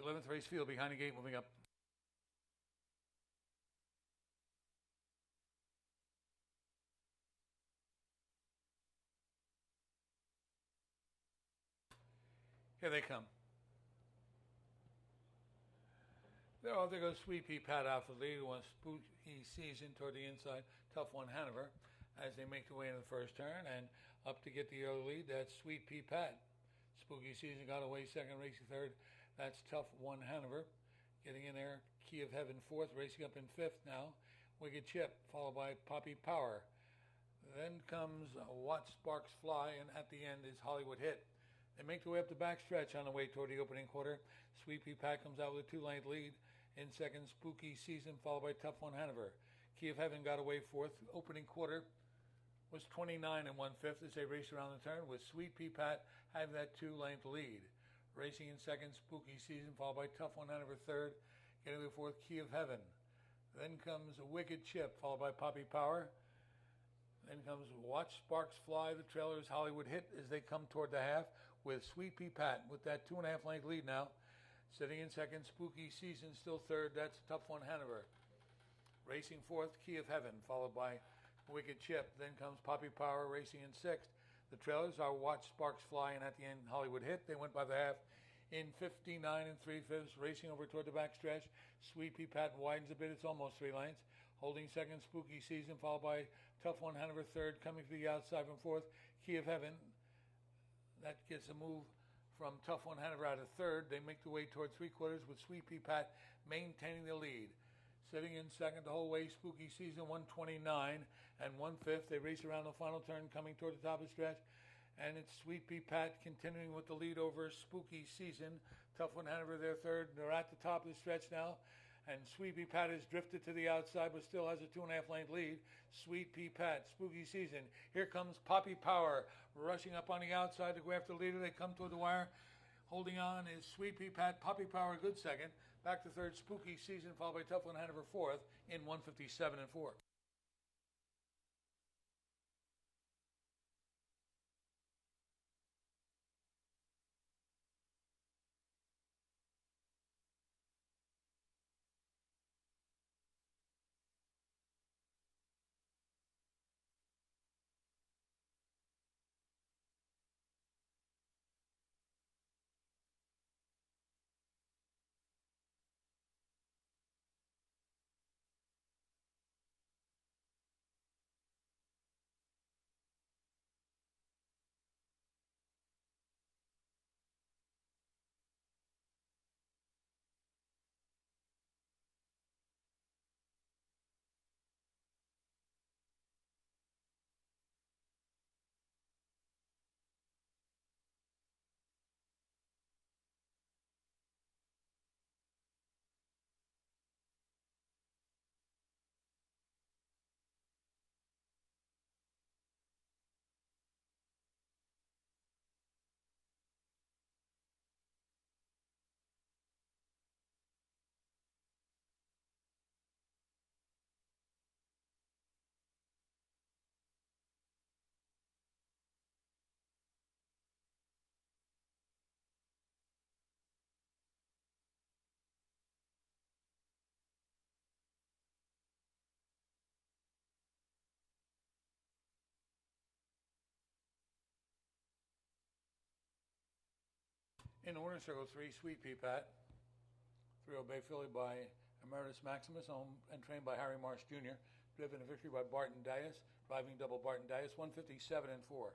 11th race field behind the gate, moving up. Here they come. There goes Sweetpea Pat off the lead. One spooky season toward the inside. Tough One Hanover as they make their way into the first turn. And up to get the early lead, that's Sweetpea Pat. Spooky season got away second, racing third. That's Tough One Hanover. Getting in there, Key of Heaven fourth, racing up in fifth now. Wicked Chip, followed by Poppy Power. Then comes What Sparks Fly, and at the end is Hollywood Hit. They make their way up the backstretch on the way toward the opening quarter. Sweetpea Pat comes out with a 2-length lead. In second, Spooky Season, followed by Tough One Hanover. Key of Heaven got away fourth. Opening quarter was 29 and 1/5 as they raced around the turn, with Sweetpea Pat having that 2-length lead. Racing in second, Spooky Season, followed by Tough One Hanover third. Getting away fourth, Key of Heaven. Then comes Wicked Chip, followed by Poppy Power. Then comes Watch Sparks Fly. The trailer is Hollywood Hit as they come toward the half, with Sweetpea Pat with that 2.5-length lead now. Sitting in second, Spooky Season still third. That's Tough One Hanover. Racing fourth, Key of Heaven, followed by Wicked Chip. Then comes Poppy Power racing in sixth. The trailers are Watch Sparks Fly, and at the end, Hollywood Hit. They went by the half in 59 and 3/5, racing over toward the backstretch. Sweetpea Pat widens a bit. It's almost 3 lengths. Holding second, Spooky Season, followed by Tough One Hanover third. Coming to the outside from fourth, Key of Heaven. That gets a move from Tough One Hanover out of third. They make the way toward three-quarters with Sweetpea Pat maintaining the lead. Sitting in second the whole way, Spooky Season, 129 and 1/5. They race around the final turn, coming toward the top of the stretch. And it's Sweetpea Pat continuing with the lead over Spooky Season. Tough One Hanover, their third. They're at the top of the stretch now. And Sweetpea Pat has drifted to the outside, but still has a 2.5-length lead. Sweetpea Pat, Spooky Season. Here comes Poppy Power, rushing up on the outside to go after the leader. They come toward the wire. Holding on is Sweetpea Pat, Poppy Power, a good second. Back to third, Spooky Season, followed by Tough One Hanover fourth in 157 and 4. In order, circle 3, Sweetpea Pat. 3-0 Bay Philly by Emeritus Maximus, owned and trained by Harry Marsh Jr. Driven a victory by Barton Dias, driving double Barton Dias, 157 and 4.